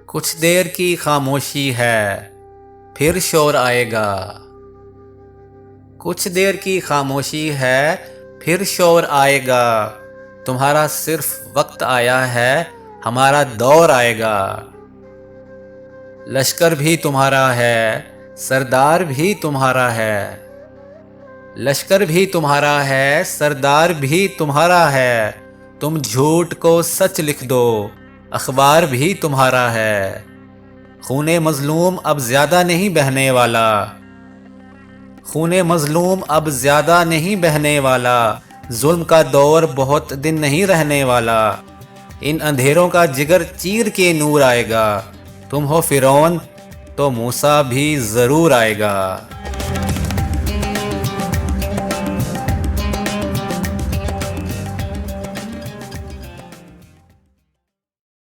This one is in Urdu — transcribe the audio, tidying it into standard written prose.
کچھ دیر کی خاموشی ہے پھر شور آئے گا۔ کچھ دیر کی خاموشی ہے پھر شور آئے گا۔ تمہارا صرف وقت آیا ہے، ہمارا دور آئے گا۔ لشکر بھی تمہارا ہے، سردار بھی تمہارا ہے۔ لشکر بھی تمہارا ہے، سردار بھی تمہارا ہے۔ تم جھوٹ کو سچ لکھ دو، اخبار بھی تمہارا ہے۔ خون مظلوم اب زیادہ نہیں بہنے والا۔ خون مظلوم اب زیادہ نہیں بہنے والا۔ ظلم کا دور بہت دن نہیں رہنے والا۔ ان اندھیروں کا جگر چیر کے نور آئے گا۔ تم ہو فرعون تو موسیٰ بھی ضرور آئے گا۔